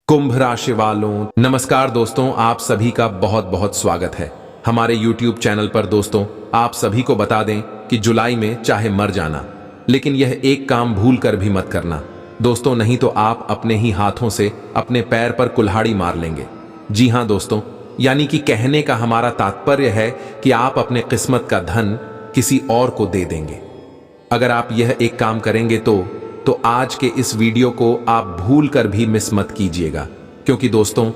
कुंभ राशि वालों, नमस्कार दोस्तों। आप सभी का बहुत बहुत स्वागत है हमारे YouTube चैनल पर। दोस्तों, आप सभी को बता दें कि जुलाई में चाहे मर जाना, लेकिन यह एक काम भूल कर भी मत करना दोस्तों, नहीं तो आप अपने ही हाथों से अपने पैर पर कुल्हाड़ी मार लेंगे। जी हाँ दोस्तों, यानी कि कहने का हमारा तात्पर्य है कि आप अपने किस्मत का धन किसी और को दे देंगे। अगर आप यह एक काम करेंगे तो आज के इस वीडियो को आप भूल कर भी मिस मत कीजिएगा, क्योंकि दोस्तों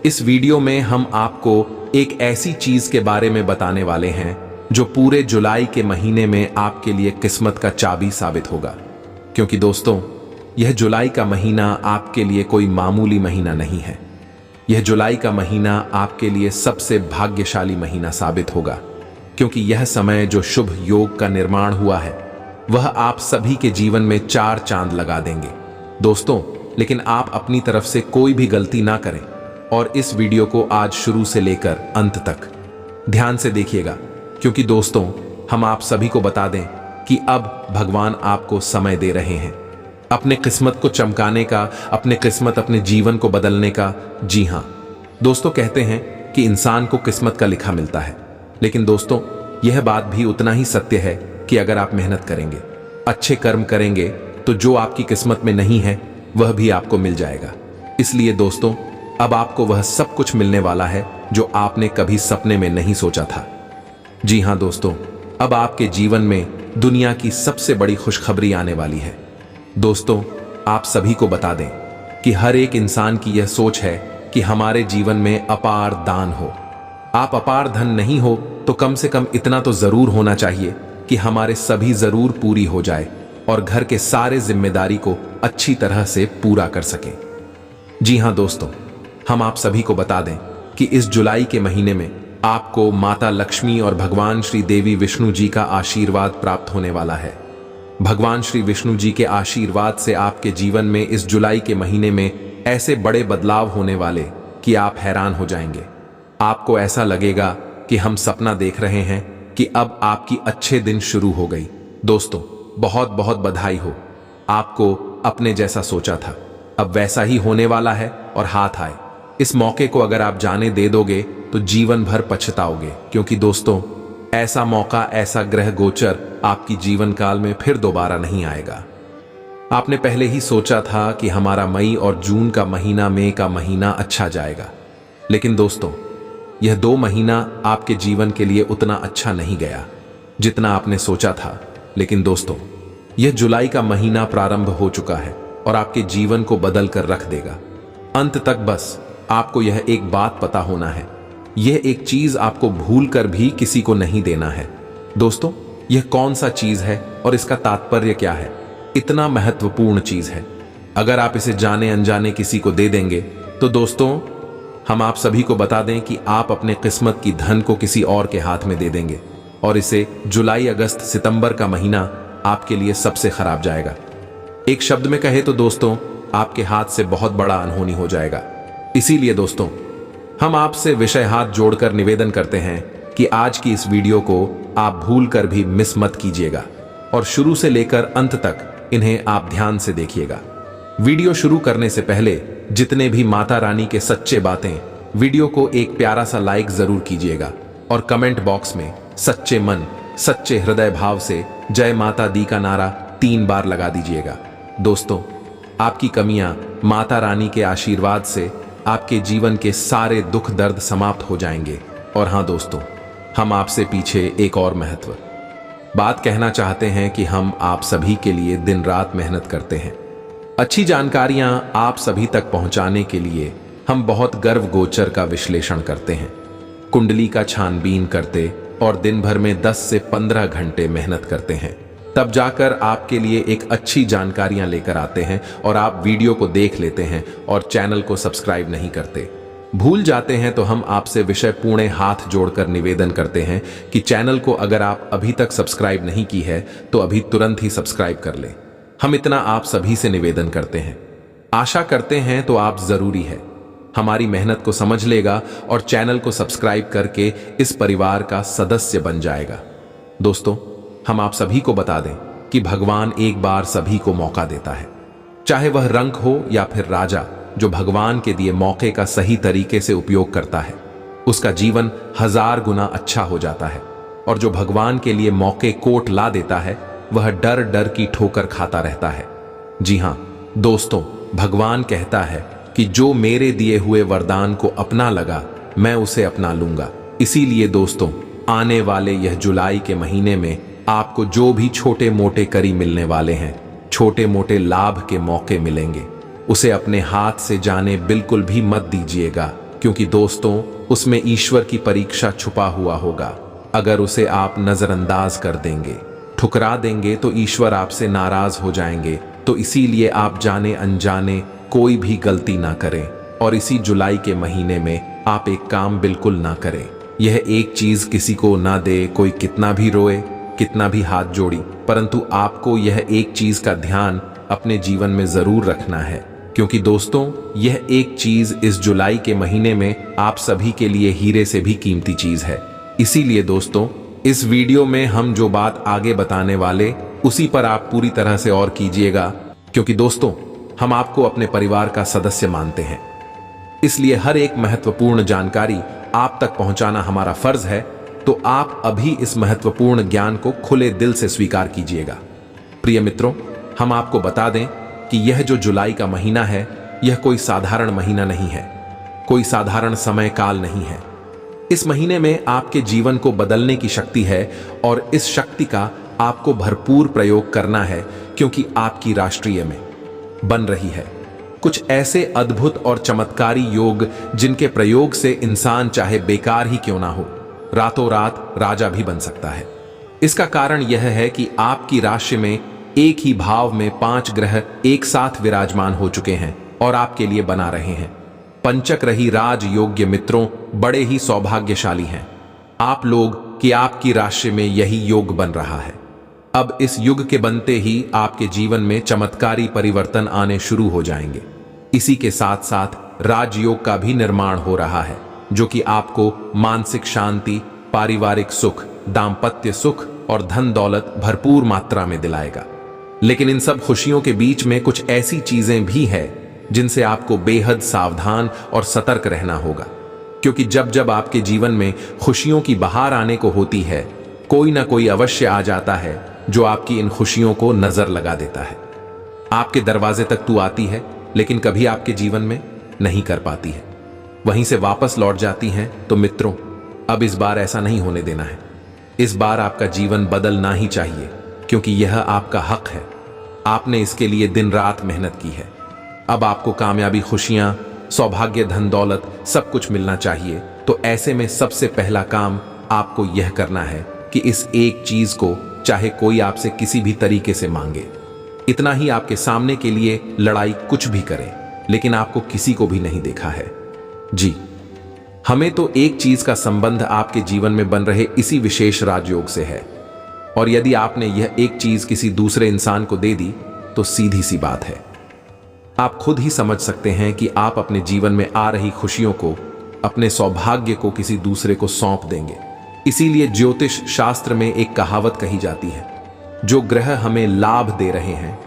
इस वीडियो में हम आपको एक ऐसी चीज के बारे में बताने वाले हैं जो पूरे जुलाई के महीने में आपके लिए किस्मत का चाबी साबित होगा। क्योंकि दोस्तों यह जुलाई का महीना आपके लिए कोई मामूली महीना नहीं है। यह जुलाई का महीना आपके लिए सबसे भाग्यशाली महीना साबित होगा, क्योंकि यह समय जो शुभ योग का निर्माण हुआ है वह आप सभी के जीवन में 4 चांद लगा देंगे दोस्तों। लेकिन आप अपनी तरफ से कोई भी गलती ना करें और इस वीडियो को आज शुरू से लेकर अंत तक ध्यान से देखिएगा, क्योंकि दोस्तों हम आप सभी को बता दें कि अब भगवान आपको समय दे रहे हैं अपने किस्मत को चमकाने का, अपने किस्मत अपने जीवन को बदलने का। जी हाँ दोस्तों, कहते हैं कि इंसान को किस्मत का लिखा मिलता है, लेकिन दोस्तों यह बात भी उतना ही सत्य है कि अगर आप मेहनत करेंगे, अच्छे कर्म करेंगे, तो जो आपकी किस्मत में नहीं है वह भी आपको मिल जाएगा। इसलिए दोस्तों अब आपको वह सब कुछ मिलने वाला है जो आपने कभी सपने में नहीं सोचा था। जी हाँ दोस्तों, अब आपके जीवन में दुनिया की सबसे बड़ी खुशखबरी आने वाली है। दोस्तों आप सभी को बता दें कि हर एक इंसान की यह सोच है कि हमारे जीवन में अपार दान हो। आप अपार धन नहीं हो तो कम से कम इतना तो जरूर होना चाहिए कि हमारे सभी जरूर पूरी हो जाए और घर के सारे जिम्मेदारी को अच्छी तरह से पूरा कर सकें। जी हाँ दोस्तों, हम आप सभी को बता दें कि इस जुलाई के महीने में आपको माता लक्ष्मी और भगवान श्री देवी विष्णु जी का आशीर्वाद प्राप्त होने वाला है। भगवान श्री विष्णु जी के आशीर्वाद से आपके जीवन में इस जुलाई के महीने में ऐसे बड़े बदलाव होने वाले कि आप हैरान हो जाएंगे। आपको ऐसा लगेगा कि हम सपना देख रहे हैं कि अब आपकी अच्छे दिन शुरू हो गई। दोस्तों बहुत बहुत बधाई हो, आपको अपने जैसा सोचा था अब वैसा ही होने वाला है और हाथ आए। इस मौके को अगर आप जाने दे दोगे तो जीवन भर पछताओगे, क्योंकि दोस्तों ऐसा मौका, ऐसा ग्रह गोचर आपकी जीवन काल में फिर दोबारा नहीं आएगा। आपने पहले ही सोचा था कि हमारा मई और जून का महीना अच्छा जाएगा, लेकिन दोस्तों यह 2 महीना आपके जीवन के लिए उतना अच्छा नहीं गया जितना आपने सोचा था। लेकिन दोस्तों यह जुलाई का महीना प्रारंभ हो चुका है और आपके जीवन को बदल कर रख देगा अंत तक। बस आपको यह एक बात पता होना है, यह एक चीज आपको भूल कर भी किसी को नहीं देना है। दोस्तों यह कौन सा चीज है और इसका तात्पर्य क्या है? इतना महत्वपूर्ण चीज है, अगर आप इसे जाने अनजाने किसी को दे देंगे तो दोस्तों हम आप सभी को बता दें कि आप अपने किस्मत की धन को किसी और के हाथ में दे देंगे और इसे जुलाई, अगस्त, सितंबर का महीना आपके लिए सबसे खराब जाएगा। एक शब्द में कहे तो दोस्तों आपके हाथ से बहुत बड़ा अनहोनी हो जाएगा। इसीलिए दोस्तों हम आपसे विषय हाथ जोड़कर निवेदन करते हैं कि आज की इस वीडियो को आप भूल कर भी मिस मत कीजिएगा और शुरू से लेकर अंत तक इन्हें आप ध्यान से देखिएगा। वीडियो शुरू करने से पहले जितने भी माता रानी के सच्चे बातें, वीडियो को एक प्यारा सा लाइक जरूर कीजिएगा और कमेंट बॉक्स में सच्चे मन, सच्चे हृदय भाव से जय माता दी का नारा 3 बार लगा दीजिएगा। दोस्तों आपकी कमियां माता रानी के आशीर्वाद से आपके जीवन के सारे दुख दर्द समाप्त हो जाएंगे। और हाँ दोस्तों, हम आपसे पीछे एक और महत्व बात कहना चाहते हैं कि हम आप सभी के लिए दिन रात मेहनत करते हैं। अच्छी जानकारियां आप सभी तक पहुंचाने के लिए हम बहुत गर्व गोचर का विश्लेषण करते हैं, कुंडली का छानबीन करते और दिन भर में 10 से 15 घंटे मेहनत करते हैं, तब जाकर आपके लिए एक अच्छी जानकारियां लेकर आते हैं और आप वीडियो को देख लेते हैं और चैनल को सब्सक्राइब नहीं करते, भूल जाते हैं। तो हम आपसे विषय पूर्ण हाथ जोड़कर निवेदन करते हैं कि चैनल को अगर आप अभी तक सब्सक्राइब नहीं की है तो अभी तुरंत ही सब्सक्राइब कर लें। हम इतना आप सभी से निवेदन करते हैं, आशा करते हैं तो आप जरूरी है हमारी मेहनत को समझ लेगा और चैनल को सब्सक्राइब करके इस परिवार का सदस्य बन जाएगा। दोस्तों हम आप सभी को बता दें कि भगवान एक बार सभी को मौका देता है, चाहे वह रंक हो या फिर राजा, जो भगवान के दिए मौके का सही तरीके से उपयोग करता है, उसका जीवन 1000 गुना अच्छा हो जाता है। और जो भगवान के लिए मौके कोट ला देता है, वह डर डर की ठोकर खाता रहता है। जी हां दोस्तों, भगवान कहता है कि जो मेरे दिए हुए वरदान को अपना लगा, मैं उसे अपना लूंगा। इसीलिए दोस्तों, आने वाले यह जुलाई के महीने में आपको जो भी छोटे मोटे करी मिलने वाले हैं, छोटे मोटे लाभ के मौके मिलेंगे, उसे अपने हाथ से जाने बिल्कुल भी मत दीजिएगा, क्योंकि दोस्तों उसमें ईश्वर की परीक्षा छुपा हुआ होगा। अगर उसे आप नजरअंदाज कर देंगे, ठुकरा देंगे, तो ईश्वर आपसे नाराज हो जाएंगे। तो इसीलिए आप जाने अनजाने कोई भी गलती ना करें। और इसी जुलाई के महीने में आप एक काम बिल्कुल ना करें। यह एक चीज किसी को ना दे, कोई कितना भी रोए, कितना भी हाथ जोड़ी, परंतु आपको यह एक चीज का ध्यान अपने जीवन में जरूर रखना है, क्योंकि दोस्तों यह एक चीज इस जुलाई के महीने में आप सभी के लिए हीरे से भी कीमती चीज है। इसीलिए दोस्तों, इस वीडियो में हम जो बात आगे बताने वाले, उसी पर आप पूरी तरह से और कीजिएगा, क्योंकि दोस्तों हम आपको अपने परिवार का सदस्य मानते हैं। इसलिए हर एक महत्वपूर्ण जानकारी आप तक पहुंचाना हमारा फर्ज है। तो आप अभी इस महत्वपूर्ण ज्ञान को खुले दिल से स्वीकार कीजिएगा। प्रिय मित्रों, हम आपको बता दें कि यह जो जुलाई का महीना है, यह कोई साधारण महीना नहीं है, कोई साधारण समय काल नहीं है। इस महीने में आपके जीवन को बदलने की शक्ति है, और इस शक्ति का आपको भरपूर प्रयोग करना है, क्योंकि आपकी राष्ट्रीय में बन रही है कुछ ऐसे अद्भुत और चमत्कारी योग, जिनके प्रयोग से इंसान चाहे बेकार ही क्यों ना हो, रातों रात राजा भी बन सकता है। इसका कारण यह है कि आपकी राशि में एक ही भाव में 5 ग्रह एक साथ विराजमान हो चुके हैं और आपके लिए बना रहे हैं। पंचक रही राज योग्य मित्रों बड़े ही सौभाग्यशाली हैं आप लोग कि आपकी राशि में यही योग बन रहा है। अब इस युग के बनते ही आपके जीवन में चमत्कारी परिवर्तन आने शुरू हो जाएंगे। इसी के साथ साथ राजयोग का भी निर्माण हो रहा है, जो कि आपको मानसिक शांति, पारिवारिक सुख, दाम्पत्य सुख और धन दौलत भरपूर मात्रा में दिलाएगा। लेकिन इन सब खुशियों के बीच में कुछ ऐसी चीजें भी हैं जिनसे आपको बेहद सावधान और सतर्क रहना होगा, क्योंकि जब जब आपके जीवन में खुशियों की बहार आने को होती है, कोई ना कोई अवश्य आ जाता है जो आपकी इन खुशियों को नजर लगा देता है। आपके दरवाजे तक तू आती है, लेकिन कभी आपके जीवन में नहीं कर पाती है, वहीं से वापस लौट जाती हैं। तो मित्रों, अब इस बार ऐसा नहीं होने देना है। इस बार आपका जीवन बदलना ही चाहिए, क्योंकि यह आपका हक है। आपने इसके लिए दिन रात मेहनत की है। अब आपको कामयाबी, खुशियां, सौभाग्य, धन दौलत सब कुछ मिलना चाहिए। तो ऐसे में सबसे पहला काम आपको यह करना है कि इस एक चीज को चाहे कोई आपसे किसी भी तरीके से मांगे, इतना ही आपके सामने के लिए लड़ाई कुछ भी करे, लेकिन आपको किसी को भी नहीं देखा है। जी, हमें तो एक चीज का संबंध आपके जीवन में बन रहे इसी विशेष राजयोग से है, और यदि आपने यह एक चीज किसी दूसरे इंसान को दे दी तो सीधी सी बात है, आप खुद ही समझ सकते हैं कि आप अपने जीवन में आ रही खुशियों को, अपने सौभाग्य को किसी दूसरे को सौंप देंगे। इसीलिए ज्योतिष शास्त्र में एक कहावत कही जाती है, जो ग्रह हमें लाभ दे रहे हैं,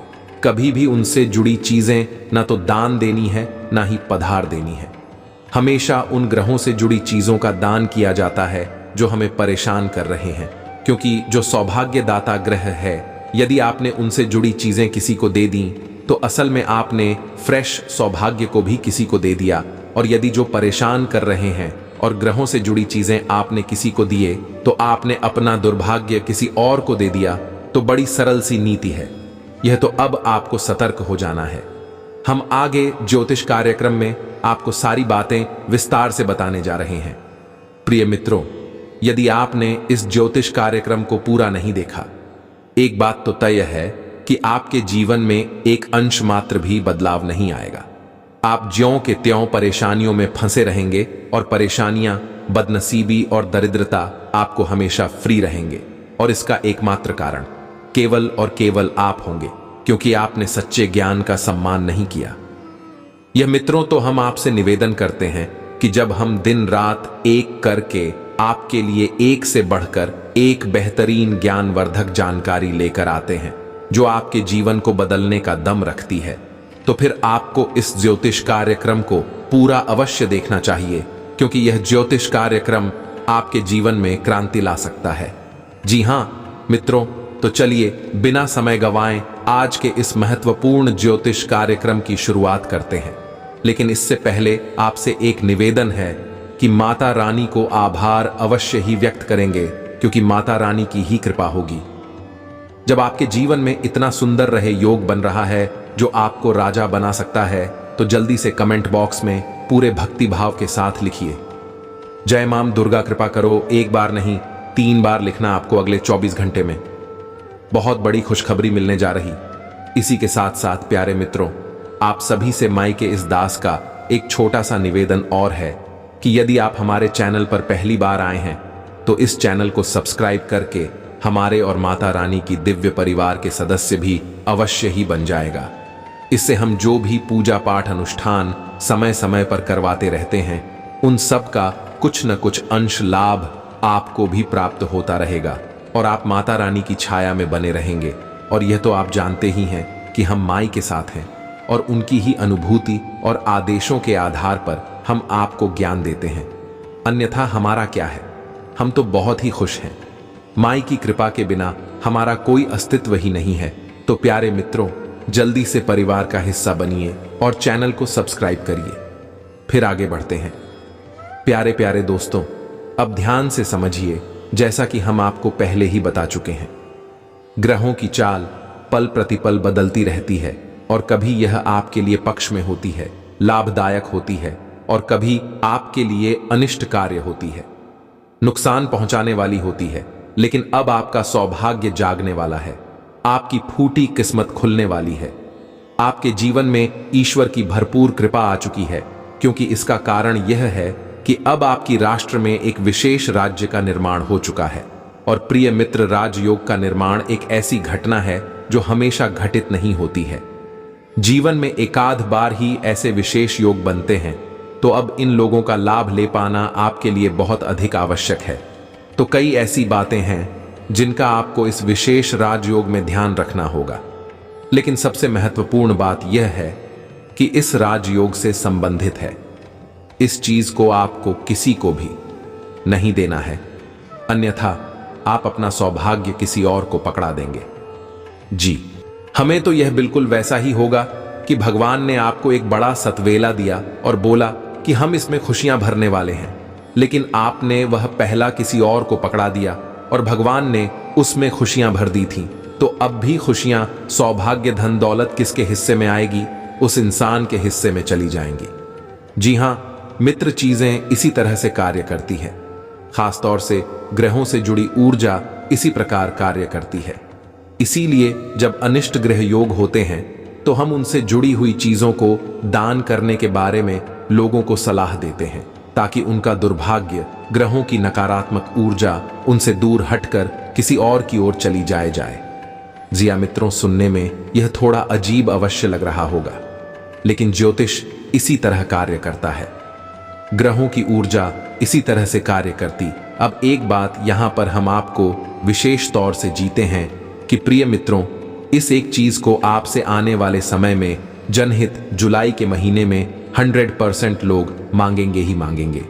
कभी भी उनसे जुड़ी चीजें ना तो दान देनी है, ना ही पधार देनी है। हमेशा उन ग्रहों से जुड़ी चीजों का दान किया जाता है जो हमें परेशान कर रहे हैं, क्योंकि जो सौभाग्यदाता ग्रह है, यदि आपने उनसे जुड़ी चीजें किसी को दे दी तो असल में आपने फ्रेश सौभाग्य को भी किसी को दे दिया। और यदि जो परेशान कर रहे हैं और ग्रहों से जुड़ी चीजें आपने किसी को दिए, तो आपने अपना दुर्भाग्य किसी और को दे दिया। तो बड़ी सरल सी नीति है यह। तो अब आपको सतर्क हो जाना है। हम आगे ज्योतिष कार्यक्रम में आपको सारी बातें विस्तार से बताने जा रहे हैं। प्रिय मित्रों, यदि आपने इस ज्योतिष कार्यक्रम को पूरा नहीं देखा, एक बात तो तय है कि आपके जीवन में एक अंश मात्र भी बदलाव नहीं आएगा। आप ज्यों के त्यों परेशानियों में फंसे रहेंगे, और परेशानियां, बदनसीबी और दरिद्रता आपको हमेशा फ्री रहेंगे। और इसका एकमात्र कारण केवल और केवल आप होंगे, क्योंकि आपने सच्चे ज्ञान का सम्मान नहीं किया। यह मित्रों, तो हम आपसे निवेदन करते हैं कि जब हम दिन रात एक करके आपके लिए एक से बढ़कर एक बेहतरीन ज्ञानवर्धक जानकारी लेकर आते हैं, जो आपके जीवन को बदलने का दम रखती है, तो फिर आपको इस ज्योतिष कार्यक्रम को पूरा अवश्य देखना चाहिए, क्योंकि यह ज्योतिष कार्यक्रम आपके जीवन में क्रांति ला सकता है। जी हां मित्रों, तो चलिए बिना समय गंवाए आज के इस महत्वपूर्ण ज्योतिष कार्यक्रम की शुरुआत करते हैं। लेकिन इससे पहले आपसे एक निवेदन है कि माता रानी को आभार अवश्य ही व्यक्त करेंगे, क्योंकि माता रानी की ही कृपा होगी। जब आपके जीवन में इतना सुंदर रहे योग बन रहा है जो आपको राजा बना सकता है, तो जल्दी से कमेंट बॉक्स में पूरे भक्ति भाव के साथ लिखिए, जय मां दुर्गा कृपा करो। एक बार नहीं 3 बार लिखना आपको अगले 24 घंटे में। बहुत बड़ी खुशखबरी मिलने जा रही। इसी के साथ साथ प्यारे मित्रों, आप सभी से माई के इस दास का एक छोटा सा निवेदन और है कि यदि आप हमारे चैनल पर पहली बार आए हैं तो इस चैनल को सब्सक्राइब करके हमारे और माता रानी की दिव्य परिवार के सदस्य भी अवश्य ही बन जाएगा। इससे हम जो भी पूजा पाठ अनुष्ठान समय समय पर करवाते रहते हैं, उन सब का कुछ न कुछ अंश लाभ आपको भी प्राप्त होता रहेगा और आप माता रानी की छाया में बने रहेंगे। और यह तो आप जानते ही हैं कि हम माई के साथ हैं और उनकी ही अनुभूति और आदेशों के आधार पर हम आपको ज्ञान देते हैं। अन्यथा हमारा क्या है, हम तो बहुत ही खुश हैं। माई की कृपा के बिना हमारा कोई अस्तित्व ही नहीं है। तो प्यारे मित्रों, जल्दी से परिवार का हिस्सा बनिए और चैनल को सब्सक्राइब करिए। फिर आगे बढ़ते हैं। प्यारे प्यारे दोस्तों, अब ध्यान से समझिए, जैसा कि हम आपको पहले ही बता चुके हैं, ग्रहों की चाल पल प्रतिपल बदलती रहती है और कभी यह आपके लिए पक्ष में होती है, लाभदायक होती है, और कभी आपके लिए अनिष्ट कार्य होती है, नुकसान पहुंचाने वाली होती है। लेकिन अब आपका सौभाग्य जागने वाला है, आपकी फूटी किस्मत खुलने वाली है। आपके जीवन में ईश्वर की भरपूर कृपा आ चुकी है, क्योंकि इसका कारण यह है कि अब आपकी राष्ट्र में एक विशेष राज्य का निर्माण हो चुका है। और प्रिय मित्र, राजयोग का निर्माण एक ऐसी घटना है जो हमेशा घटित नहीं होती है। जीवन में एकाध बार ही ऐसे विशेष योग बनते हैं, तो अब इन लोगों का लाभ ले पाना आपके लिए बहुत अधिक आवश्यक है। तो कई ऐसी बातें हैं जिनका आपको इस विशेष राजयोग में ध्यान रखना होगा। लेकिन सबसे महत्वपूर्ण बात यह है कि इस राजयोग से संबंधित है। इस चीज को आपको किसी को भी नहीं देना है, अन्यथा आप अपना सौभाग्य किसी और को पकड़ा देंगे। जी, हमें तो यह बिल्कुल वैसा ही होगा कि भगवान ने आपको एक बड़ा सतवेला दिया और बोला कि हम इसमें खुशियां भरने वाले हैं, लेकिन आपने वह पहला किसी और को पकड़ा दिया और भगवान ने उसमें खुशियां भर दी थीं। तो अब भी खुशियां, सौभाग्य, धन दौलत किसके हिस्से में आएगी? उस इंसान के हिस्से में चली जाएंगी। जी हां मित्र, चीजें इसी तरह से कार्य करती है। खासतौर से ग्रहों से जुड़ी ऊर्जा इसी प्रकार कार्य करती है। इसीलिए जब अनिष्ट ग्रह योग होते हैं तो हम उनसे जुड़ी हुई चीजों को दान करने के बारे में लोगों को सलाह देते हैं, ताकि उनका दुर्भाग्य, ग्रहों की नकारात्मक ऊर्जा उनसे दूर हटकर किसी और की ओर चली जाए। जिया मित्रों, सुनने में यह थोड़ा अजीब अवश्य लग रहा होगा, लेकिन ज्योतिष इसी तरह कार्य करता है। ग्रहों की ऊर्जा इसी तरह से कार्य करती। अब एक बात यहां पर हम आपको विशेष तौर से जीते हैं कि प्रिय मित्रों, इस एक चीज को आपसे आने वाले समय में जनहित जुलाई के महीने में 100% लोग मांगेंगे ही मांगेंगे।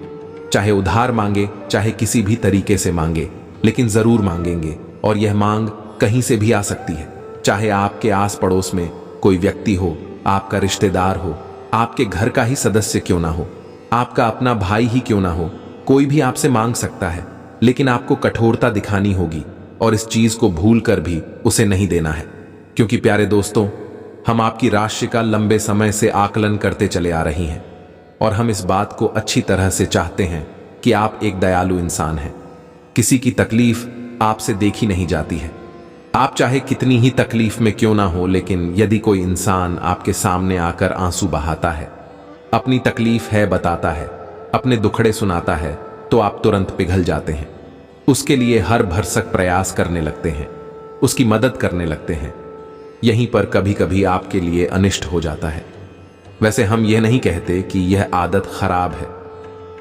चाहे उधार मांगे, चाहे किसी भी तरीके से मांगे, लेकिन जरूर मांगेंगे। और यह मांग कहीं से भी आ सकती है, चाहे आपके आस पड़ोस में कोई व्यक्ति हो, आपका रिश्तेदार हो, आपके घर का ही सदस्य क्यों ना हो, आपका अपना भाई ही क्यों ना हो, कोई भी आपसे मांग सकता है। लेकिन आपको कठोरता दिखानी होगी और इस चीज को भूल कर भी उसे नहीं देना है। क्योंकि प्यारे दोस्तों, हम आपकी राशि का लंबे समय से आकलन करते चले आ रही हैं और हम इस बात को अच्छी तरह से चाहते हैं कि आप एक दयालु इंसान हैं। किसी की तकलीफ आपसे देखी नहीं जाती है। आप चाहे कितनी ही तकलीफ में क्यों ना हो, लेकिन यदि कोई इंसान आपके सामने आकर आंसू बहाता है, अपनी तकलीफ है बताता है, अपने दुखड़े सुनाता है, तो आप तुरंत पिघल जाते हैं। उसके लिए हर भरसक प्रयास करने लगते हैं, उसकी मदद करने लगते हैं। यहीं पर कभी कभी आपके लिए अनिष्ट हो जाता है। वैसे हम यह नहीं कहते कि यह आदत खराब है।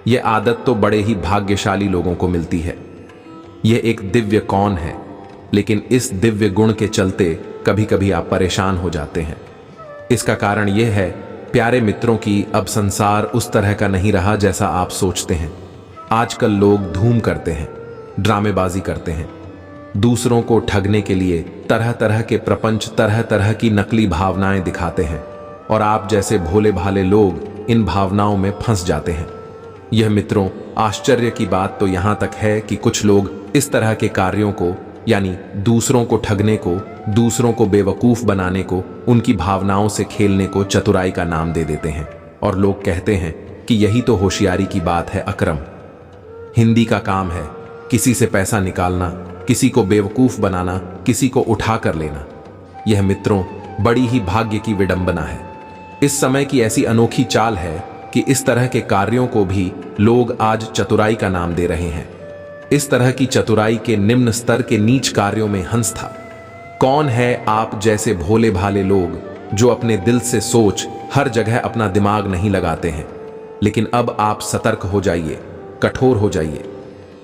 यह आदत तो बड़े ही भाग्यशाली लोगों को मिलती है। यह एक दिव्य कौन है, लेकिन इस दिव्य गुण के चलते कभी कभी आप परेशान हो जाते हैं। इसका कारण यह है प्यारे मित्रों की अब संसार उस तरह का नहीं रहा जैसा आप सोचते हैं। आजकल लोग धूम करते हैं, ड्रामेबाजी करते हैं, दूसरों को ठगने के लिए तरह तरह के प्रपंच, तरह तरह की नकली भावनाएं दिखाते हैं और आप जैसे भोले भाले लोग इन भावनाओं में फंस जाते हैं। यह मित्रों आश्चर्य की बात तो यहां तक है कि कुछ लोग इस तरह के कार्यों को, यानी दूसरों को ठगने को, दूसरों को बेवकूफ बनाने को, उनकी भावनाओं से खेलने को चतुराई का नाम दे देते हैं और लोग कहते हैं कि यही तो होशियारी की बात है। अकरम हिंदी का काम है किसी से पैसा निकालना, किसी को बेवकूफ बनाना, किसी को उठा कर लेना। यह मित्रों बड़ी ही भाग्य की विडंबना है। इस समय की ऐसी अनोखी चाल है कि इस तरह के कार्यों को भी लोग आज चतुराई का नाम दे रहे हैं। इस तरह की चतुराई के निम्न स्तर के नीच कार्यों में हंस था। कौन है आप जैसे भोले भाले लोग जो अपने दिल से सोच हर जगह अपना दिमाग नहीं लगाते हैं। लेकिन अब आप सतर्क हो जाइए, कठोर हो जाइए।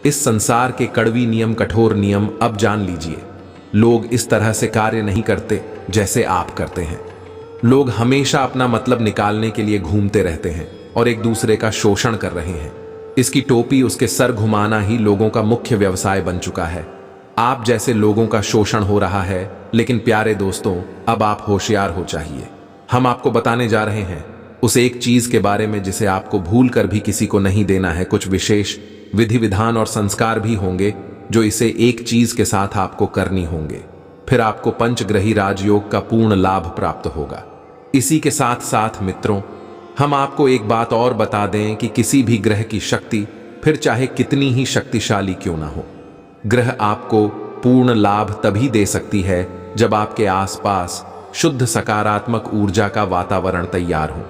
इस संसार के कड़वी नियम, कठोर नियम अब जान लीजिए। लोग इस तरह से कार्य नहीं करते जैसे आप करते हैं। लोग हमेशा अपना मतलब निकालने के लिए घूमते रहते हैं और एक दूसरे का शोषण कर रहे हैं। इसकी टोपी, उसके सर घुमाना ही लोगों का मुख्य व्यवसाय बन चुका है। आप जैसे लोगों का शोषण हो रहा है। लेकिन प्यारे दोस्तों, अब आप होशियार हो चाहिए। हम आपको बताने जा रहे हैं उस एक चीज के बारे में जिसे आपको भूल कर भी किसी को नहीं देना है। कुछ विशेष विधि विधान और संस्कार भी होंगे जो इसे एक चीज के साथ आपको करनी होंगे। फिर आपको पंचग्रही राजयोग का पूर्ण लाभ प्राप्त होगा। इसी के साथ साथ मित्रों, हम आपको एक बात और बता दें कि किसी भी ग्रह की शक्ति, फिर चाहे कितनी ही शक्तिशाली क्यों ना हो, ग्रह आपको पूर्ण लाभ तभी दे सकती है जब आपके आसपास शुद्ध सकारात्मक ऊर्जा का वातावरण तैयार हो।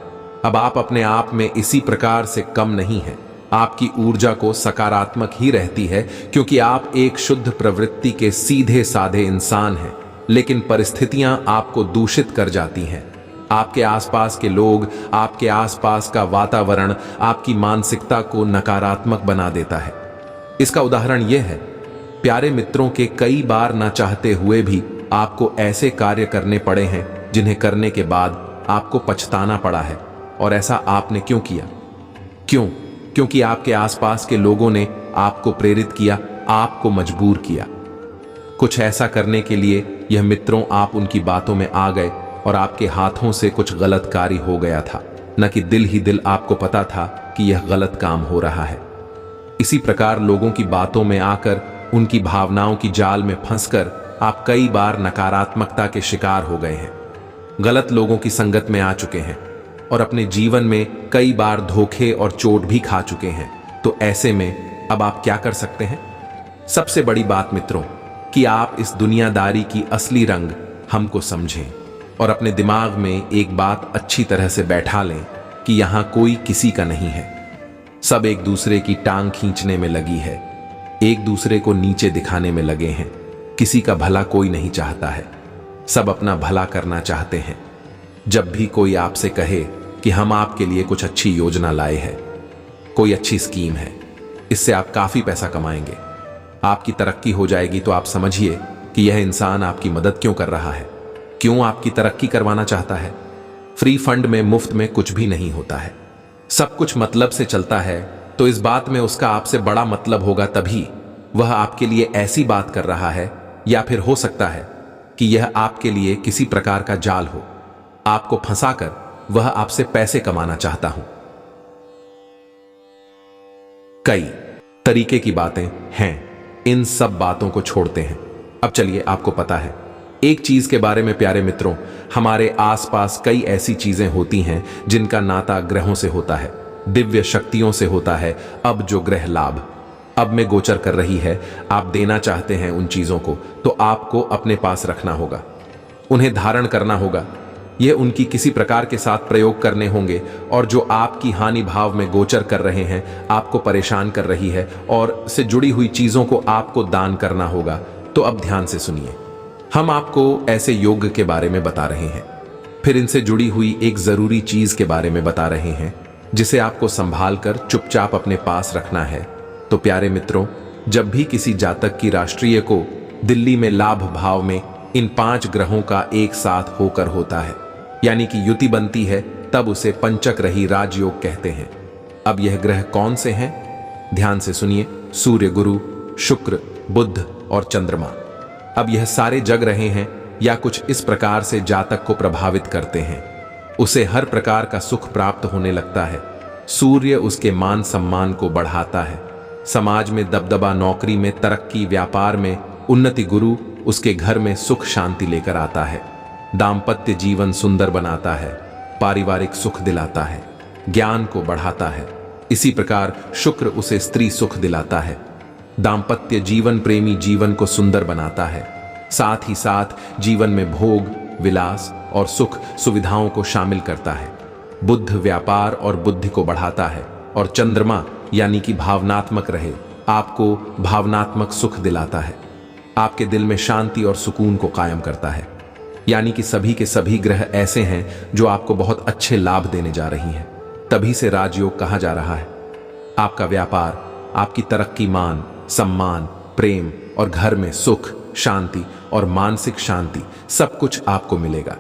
अब आप अपने आप में इसी प्रकार से कम नहीं हैं। आपकी ऊर्जा को सकारात्मक ही रहती है क्योंकि आप एक शुद्ध प्रवृत्ति के सीधे साधे इंसान हैं। लेकिन परिस्थितियां आपको दूषित कर जाती हैं। आपके आसपास के लोग, आपके आसपास का वातावरण आपकी मानसिकता को नकारात्मक बना देता है। इसका उदाहरण यह है, प्यारे मित्रों के कई बार ना चाहते हुए भी आपको ऐसे कार्य करने पड़े हैं जिन्हें करने के बाद आपको पछताना पड़ा है। और ऐसा आपने क्यों किया? क्यों? क्योंकि आपके आसपास के लोगों ने आपको प्रेरित किया, आपको मजबूर किया कुछ ऐसा करने के लिए। यह मित्रों, आप उनकी बातों में आ गए और आपके हाथों से कुछ गलत कार्य हो गया था, न कि दिल ही दिल आपको पता था कि यह गलत काम हो रहा है। इसी प्रकार लोगों की बातों में आकर, उनकी भावनाओं की जाल में फंसकर आप कई बार नकारात्मकता के शिकार हो गए हैं, गलत लोगों की संगत में आ चुके हैं और अपने जीवन में कई बार धोखे और चोट भी खा चुके हैं। तो ऐसे में अब आप क्या कर सकते हैं? सबसे बड़ी बात मित्रों कि आप इस दुनियादारी की असली रंग हमको समझें और अपने दिमाग में एक बात अच्छी तरह से बैठा लें कि यहां कोई किसी का नहीं है। सब एक दूसरे की टांग खींचने में लगी है, एक दूसरे को नीचे दिखाने में लगे हैं। किसी का भला कोई नहीं चाहता है, सब अपना भला करना चाहते हैं। जब भी कोई आपसे कहे कि हम आपके लिए कुछ अच्छी योजना लाए हैं, कोई अच्छी स्कीम है, इससे आप काफी पैसा कमाएंगे, आपकी तरक्की हो जाएगी, तो आप समझिए कि यह इंसान आपकी मदद क्यों कर रहा है, क्यों आपकी तरक्की करवाना चाहता है। फ्री फंड में, मुफ्त में कुछ भी नहीं होता है, सब कुछ मतलब से चलता है। तो इस बात में उसका आपसे बड़ा मतलब होगा, तभी वह आपके लिए ऐसी बात कर रहा है। या फिर हो सकता है कि यह आपके लिए किसी प्रकार का जाल हो, आपको फंसाकर वह आपसे पैसे कमाना चाहता हूं। कई तरीके की बातें हैं, इन सब बातों को छोड़ते हैं। अब चलिए, आपको पता है एक चीज के बारे में प्यारे मित्रों, हमारे आसपास कई ऐसी चीजें होती हैं जिनका नाता ग्रहों से होता है, दिव्य शक्तियों से होता है। अब जो ग्रह लाभ अब में गोचर कर रही है, आप देना चाहते हैं उन चीजों को, तो आपको अपने पास रखना होगा, उन्हें धारण करना होगा। ये उनकी किसी प्रकार के साथ प्रयोग करने होंगे। और जो आपकी हानि भाव में गोचर कर रहे हैं, आपको परेशान कर रही है, और से जुड़ी हुई चीजों को आपको दान करना होगा। तो अब ध्यान से सुनिए, हम आपको ऐसे योग के बारे में बता रहे हैं, फिर इनसे जुड़ी हुई एक जरूरी चीज के बारे में बता रहे हैं जिसे आपको संभाल कर चुपचाप अपने पास रखना है। तो प्यारे मित्रों, जब भी किसी जातक की राष्ट्रीय को दिल्ली में लाभ भाव में इन 5 ग्रहों का एक साथ होकर होता है, यानी कि युति बनती है, तब उसे पंचक रही राजयोग कहते हैं। अब यह ग्रह कौन से हैं? ध्यान से सुनिए, सूर्य, गुरु, शुक्र, बुध और चंद्रमा। अब यह सारे जग रहे हैं या कुछ इस प्रकार से जातक को प्रभावित करते हैं। उसे हर प्रकार का सुख प्राप्त होने लगता है। सूर्य उसके मान सम्मान को बढ़ाता है, समाज में दबदबा, नौकरी में तरक्की, व्यापार में उन्नति। गुरु उसके घर में सुख शांति लेकर आता है, दाम्पत्य जीवन सुंदर बनाता है, पारिवारिक सुख दिलाता है, ज्ञान को बढ़ाता है। इसी प्रकार शुक्र उसे स्त्री सुख दिलाता है, दाम्पत्य जीवन, प्रेमी जीवन को सुंदर बनाता है, साथ ही साथ जीवन में भोग, विलास और सुख सुविधाओं को शामिल करता है। बुध व्यापार और बुद्धि को बढ़ाता है, और चंद्रमा यानी कि भावनात्मक रहे, आपको भावनात्मक सुख दिलाता है, आपके दिल में शांति और सुकून को कायम करता है। यानी कि सभी के सभी ग्रह ऐसे हैं जो आपको बहुत अच्छे लाभ देने जा रही हैं। तभी से राजयोग कहा जा रहा है। आपका व्यापार, आपकी तरक्की, मान सम्मान, प्रेम और घर में सुख शांति और मानसिक शांति सब कुछ आपको मिलेगा।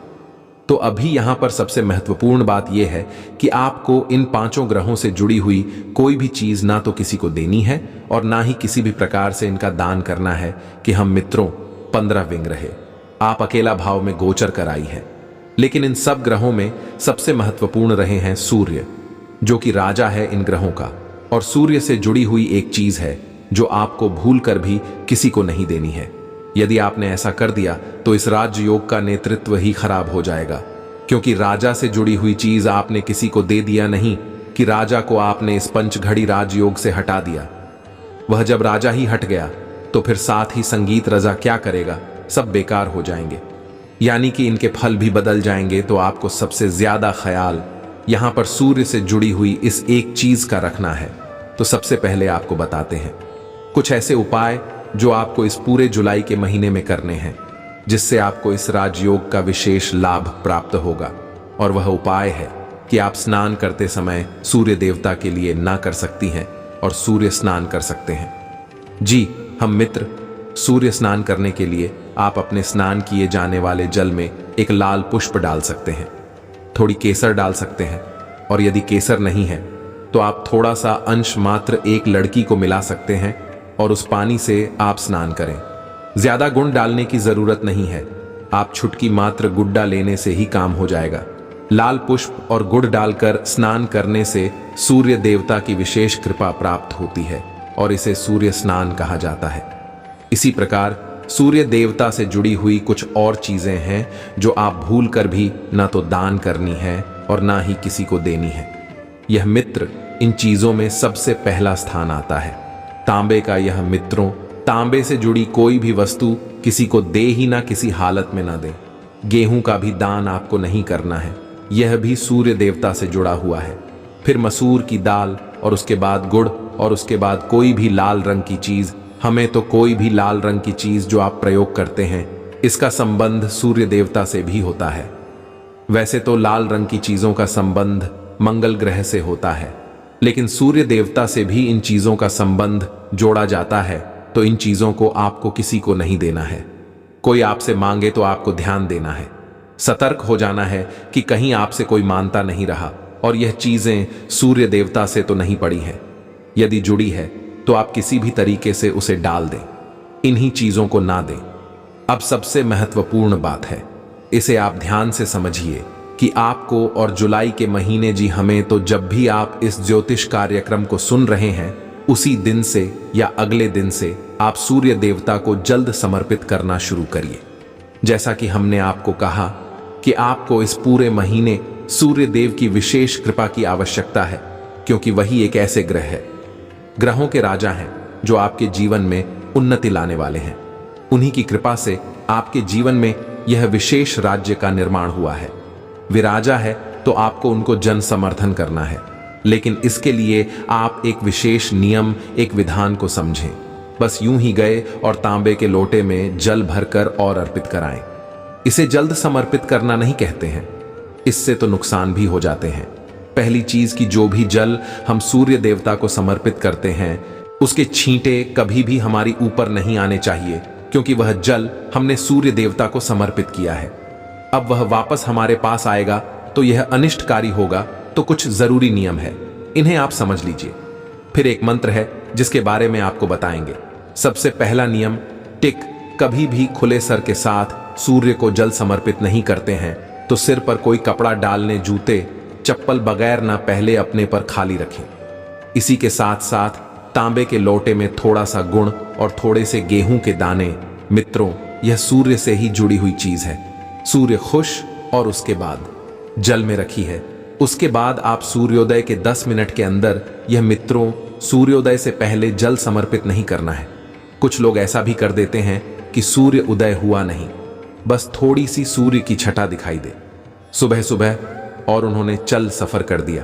तो अभी यहां पर सबसे महत्वपूर्ण बात यह है कि आपको इन पांचों ग्रहों से जुड़ी हुई कोई भी चीज ना तो किसी को देनी है और ना ही किसी भी प्रकार से इनका दान करना है कि हम मित्रों 15 विंग रहे। आप अकेला भाव में गोचर कर आई है। लेकिन इन सब ग्रहों में सबसे महत्वपूर्ण रहे हैं सूर्य, जो कि राजा है इन ग्रहों का। और सूर्य से जुड़ी हुई एक चीज है जो आपको भूल कर भी किसी को नहीं देनी है। यदि आपने ऐसा कर दिया तो इस राजयोग का नेतृत्व ही खराब हो जाएगा, क्योंकि राजा से जुड़ी हुई चीज आपने किसी को दे दिया नहीं कि राजा को आपने इस पंचघड़ी राजयोग से हटा दिया। वह जब राजा ही हट गया तो फिर साथ ही संगीत रजा क्या करेगा, सब बेकार हो जाएंगे, यानी कि इनके फल भी बदल जाएंगे। तो आपको सबसे ज्यादा ख्याल यहां पर सूर्य से जुड़ी हुई इस एक चीज का रखना है। तो सबसे पहले आपको बताते हैं कुछ ऐसे उपाय जो आपको इस पूरे जुलाई के महीने में करने हैं, जिससे आपको इस राजयोग का विशेष लाभ प्राप्त होगा। और वह उपाय है कि आप स्नान करते समय सूर्य देवता के लिए ना कर सकती हैं और सूर्य स्नान कर सकते हैं। जी हम मित्र, सूर्य स्नान करने के लिए आप अपने स्नान किए जाने वाले जल में एक लाल पुष्प डाल सकते हैं, थोड़ी केसर डाल सकते हैं, और यदि केसर नहीं है तो आप थोड़ा सा अंश मात्र एक लड़की को मिला सकते हैं और उस पानी से आप स्नान करें। ज्यादा गुण डालने की जरूरत नहीं है, आप छुटकी मात्र गुड्डा लेने से ही काम हो जाएगा। लाल पुष्प और गुड़ डालकर स्नान करने से सूर्य देवता की विशेष कृपा प्राप्त होती है और इसे सूर्य स्नान कहा जाता है। इसी प्रकार सूर्य देवता से जुड़ी हुई कुछ और चीजें हैं जो आप भूल कर भी ना तो दान करनी है और ना ही किसी को देनी है। यह मित्र इन चीजों में सबसे पहला स्थान आता है। तांबे का यह मित्रों, तांबे से जुड़ी कोई भी वस्तु किसी को दे ही ना, किसी हालत में ना दे। गेहूं का भी दान आपको नहीं करना है, यह भी सूर्य देवता से जुड़ा हुआ है। फिर मसूर की दाल और उसके बाद गुड़ और उसके बाद कोई भी लाल रंग की चीज। हमें तो कोई भी लाल रंग की चीज जो आप प्रयोग करते हैं, इसका संबंध सूर्य देवता से भी होता है। वैसे तो लाल रंग की चीजों का संबंध मंगल ग्रह से होता है, लेकिन सूर्य देवता से भी इन चीजों का संबंध जोड़ा जाता है। तो इन चीजों को आपको किसी को नहीं देना है। कोई आपसे मांगे तो आपको ध्यान देना है, सतर्क हो जाना है कि कहीं आपसे कोई मानता नहीं रहा और यह चीजें सूर्य देवता से तो नहीं पड़ी हैं। यदि जुड़ी है तो आप किसी भी तरीके से उसे डाल दें, इन्हीं चीजों को ना दें। अब सबसे महत्वपूर्ण बात है, इसे आप ध्यान से समझिए कि आपको और जुलाई के महीने, जी हमें तो जब भी आप इस ज्योतिष कार्यक्रम को सुन रहे हैं उसी दिन से या अगले दिन से आप सूर्य देवता को जल्द समर्पित करना शुरू करिए। जैसा कि हमने आपको कहा कि आपको इस पूरे महीने सूर्य देव की विशेष कृपा की आवश्यकता है, क्योंकि वही एक ऐसे ग्रह है, ग्रहों के राजा हैं जो आपके जीवन में उन्नति लाने वाले हैं। उन्हीं की कृपा से आपके जीवन में यह विशेष राज्य का निर्माण हुआ है। विराजा है तो आपको उनको जन समर्थन करना है, लेकिन इसके लिए आप एक विशेष नियम, एक विधान को समझें। बस यूं ही गए और तांबे के लोटे में जल भरकर और अर्पित कराएं। इसे जल्द समर्पित करना नहीं कहते हैं, इससे तो नुकसान भी हो जाते हैं। पहली चीज कि जो भी जल हम सूर्य देवता को समर्पित करते हैं, उसके छींटे कभी भी हमारी ऊपर नहीं आने चाहिए, क्योंकि वह जल हमने सूर्य देवता को समर्पित किया है। अब वह वापस हमारे पास आएगा तो यह अनिष्टकारी होगा, तो कुछ जरूरी नियम है, इन्हें आप समझ लीजिए। फिर एक मंत्र है जिसके बारे में आपको बताएंगे। सबसे पहला नियम, टिक। कभी भी खुले सर के साथ सूर्य को जल समर्पित नहीं करते हैं तो सिर पर कोई कपड़ा डालने, जूते चप्पल बगैर ना पहले अपने पर खाली रखें। इसी के साथ साथ तांबे के लोटे में थोड़ा सा गुड़ और थोड़े से गेहूं के दाने। मित्रों, यह सूर्य से ही जुड़ी हुई चीज है। सूर्य खुश और उसके बाद जल में रखी है। उसके बाद आप सूर्योदय के 10 मिनट के अंदर यह, मित्रों, सूर्योदय से पहले जल समर्पित नहीं करना है। कुछ लोग ऐसा भी कर देते हैं कि सूर्य उदय हुआ नहीं, बस थोड़ी सी सूर्य की छटा दिखाई दे सुबह सुबह और उन्होंने चल सफर कर दिया।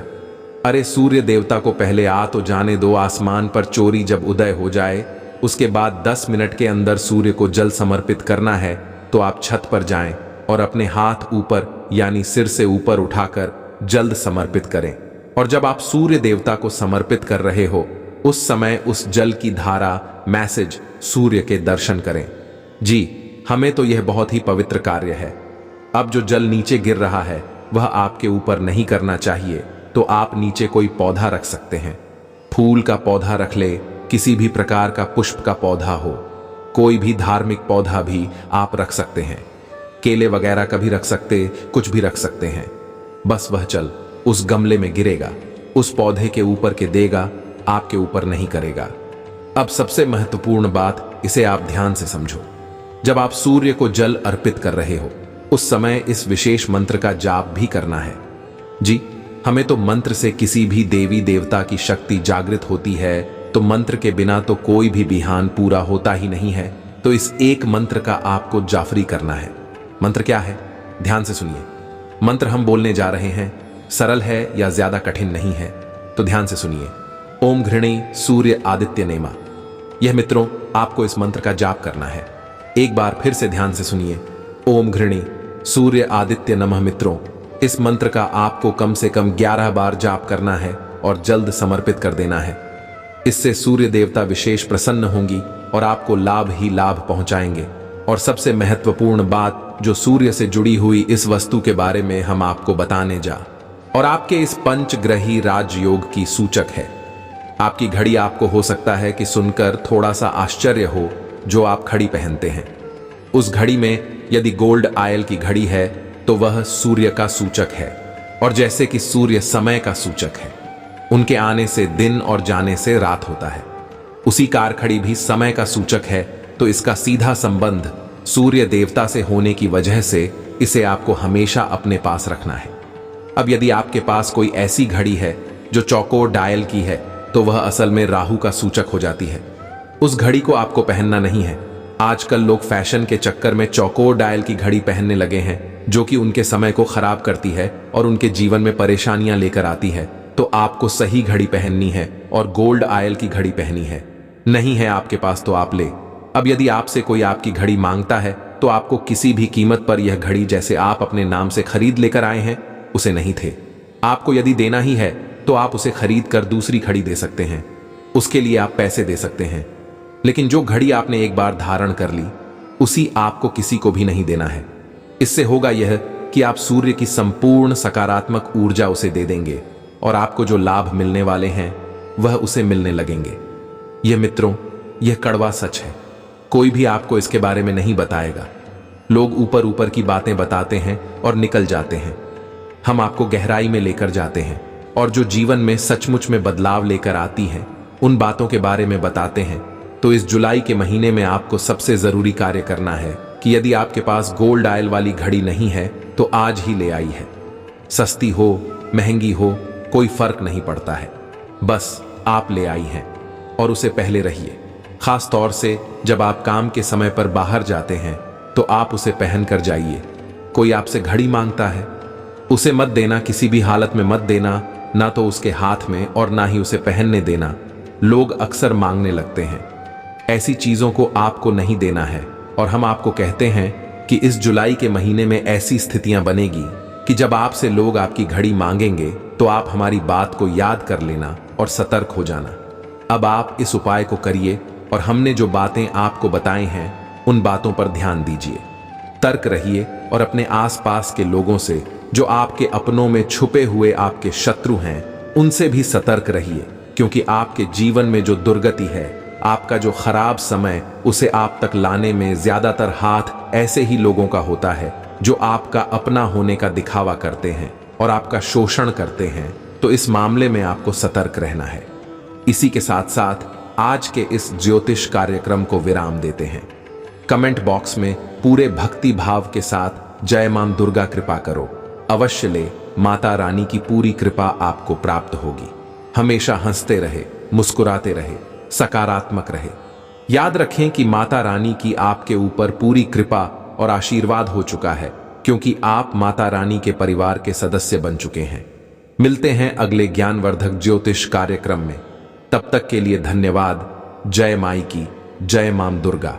अरे सूर्य देवता को पहले आ तो जाने दो। आसमान पर चोरी जब उदय हो जाए उसके बाद 10 मिनट के अंदर सूर्य को जल समर्पित करना है तो आप छत पर जाएं और अपने हाथ ऊपर यानी सिर से ऊपर उठाकर जल्द समर्पित करें। और जब आप सूर्य देवता को समर्पित कर रहे हो उस समय उस जल की धारा, मैसेज, सूर्य के दर्शन करें। जी, हमें तो यह बहुत ही पवित्र कार्य है। अब जो जल नीचे गिर रहा है वह आपके ऊपर नहीं करना चाहिए, तो आप नीचे कोई पौधा रख सकते हैं। फूल का पौधा रख ले, किसी भी प्रकार का पुष्प का पौधा हो, कोई भी धार्मिक पौधा भी आप रख सकते हैं। केले वगैरह का भी रख सकते, कुछ भी रख सकते हैं। बस वह जल उस गमले में गिरेगा, उस पौधे के ऊपर के देगा, आपके ऊपर नहीं करेगा। अब सबसे महत्वपूर्ण बात, इसे आप ध्यान से समझो। जब आप सूर्य को जल अर्पित कर रहे हो उस समय इस विशेष मंत्र का जाप भी करना है। जी, हमें तो मंत्र से किसी भी देवी देवता की शक्ति जागृत होती है, तो मंत्र के बिना तो कोई भी बिहान पूरा होता ही नहीं है। तो इस एक मंत्र का आपको जाफरी करना है। मंत्र क्या है? ध्यान से सुनिए। मंत्र हम बोलने जा रहे हैं, सरल है या ज्यादा कठिन नहीं है, तो ध्यान से सुनिए। ओम घृणी सूर्य आदित्य नेमा। यह मित्रों आपको इस मंत्र का जाप करना है। एक बार फिर से ध्यान से सुनिए। ओम घृणी सूर्य आदित्य नमः। मित्रों, इस मंत्र का आपको कम से कम 11 बार जाप करना है और जल्द समर्पित कर देना है। इससे सूर्य देवता विशेष प्रसन्न होंगी और आपको लाभ ही लाभ पहुंचाएंगे। और सबसे महत्वपूर्ण बात, जो सूर्य से जुड़ी हुई इस वस्तु के बारे में हम आपको बताने जा और आपके इस पंचग्रही राजयोग की सूचक है। आपकी घड़ी आपको हो सकता है कि सुनकर थोड़ा सा आश्चर्य हो, जो आप घड़ी पहनते हैं। उस घड़ी में यदि गोल्ड आयल की घड़ी है तो वह सूर्य का सूचक है, और जैसे कि सूर्य समय का सूचक है, उनके आने से दिन और जाने से रात होता है, उसी कारखड़ी भी समय का सूचक है। तो इसका सीधा संबंध सूर्य देवता से होने की वजह से इसे आपको हमेशा अपने पास रखना है। अब यदि आपके पास कोई ऐसी घड़ी है जो चौकोर डायल की है तो वह असल में राहु का सूचक हो जाती है। उस घड़ी को आपको पहनना नहीं है। आजकल लोग फैशन के चक्कर में चौकोर डायल की घड़ी पहनने लगे हैं, जो कि उनके समय को खराब करती है और उनके जीवन में परेशानियां लेकर आती है। तो आपको सही घड़ी पहननी है और गोल्ड आयल की घड़ी पहनी है। नहीं है आपके पास तो आप ले। अब यदि आपसे कोई आपकी घड़ी मांगता है तो आपको किसी भी कीमत पर यह घड़ी, जैसे आप अपने नाम से खरीद लेकर आए हैं, उसे नहीं थे। आपको यदि देना ही है तो आप उसे खरीद कर दूसरी घड़ी दे सकते हैं, उसके लिए आप पैसे दे सकते हैं। लेकिन जो घड़ी आपने एक बार धारण कर ली उसी आपको किसी को भी नहीं देना है। इससे होगा यह कि आप सूर्य की संपूर्ण सकारात्मक ऊर्जा उसे दे देंगे और आपको जो लाभ मिलने वाले हैं वह उसे मिलने लगेंगे। यह मित्रों, यह कड़वा सच है। कोई भी आपको इसके बारे में नहीं बताएगा। लोग ऊपर ऊपर की बातें बताते हैं और निकल जाते हैं। हम आपको गहराई में लेकर जाते हैं और जो जीवन में सचमुच में बदलाव लेकर आती हैं उन बातों के बारे में बताते हैं। तो इस जुलाई के महीने में आपको सबसे जरूरी कार्य करना है कि यदि आपके पास गोल्ड आयल वाली घड़ी नहीं है तो आज ही ले आई है। सस्ती हो महंगी हो कोई फर्क नहीं पड़ता है, बस आप ले आई हैं और उसे पहले रहिए। खास तौर से जब आप काम के समय पर बाहर जाते हैं तो आप उसे पहन कर जाइए। कोई आपसे घड़ी मांगता है, उसे मत देना, किसी भी हालत में मत देना, ना तो उसके हाथ में और ना ही उसे पहनने देना। लोग अक्सर मांगने लगते हैं, ऐसी चीजों को आपको नहीं देना है। और हम आपको कहते हैं कि इस जुलाई के महीने में ऐसी स्थितियां बनेगी कि जब आपसे लोग आपकी घड़ी मांगेंगे तो आप हमारी बात को याद कर लेना और सतर्क हो जाना। अब आप इस उपाय को करिए और हमने जो बातें आपको बताई हैं उन बातों पर ध्यान दीजिए। सतर्क रहिए और अपने आसपास के लोगों से, जो आपके अपनों में छुपे हुए आपके शत्रु हैं, उनसे भी सतर्क रहिए, क्योंकि आपके जीवन में जो दुर्गति है, आपका जो खराब समय, उसे आप तक लाने में ज्यादातर हाथ ऐसे ही लोगों का होता है जो आपका अपना होने का दिखावा करते हैं और आपका शोषण करते हैं। तो इस मामले में आपको सतर्क रहना है। इसी के साथ साथ आज के इस ज्योतिष कार्यक्रम को विराम देते हैं। कमेंट बॉक्स में पूरे भक्ति भाव के साथ जय मां दुर्गा कृपा करो अवश्य ले, माता रानी की पूरी कृपा आपको प्राप्त होगी। हमेशा हंसते रहे, मुस्कुराते रहे, सकारात्मक रहे। याद रखें कि माता रानी की आपके ऊपर पूरी कृपा और आशीर्वाद हो चुका है, क्योंकि आप माता रानी के परिवार के सदस्य बन चुके हैं। मिलते हैं अगले ज्ञानवर्धक ज्योतिष कार्यक्रम में। तब तक के लिए धन्यवाद। जय माई की, जय मां दुर्गा।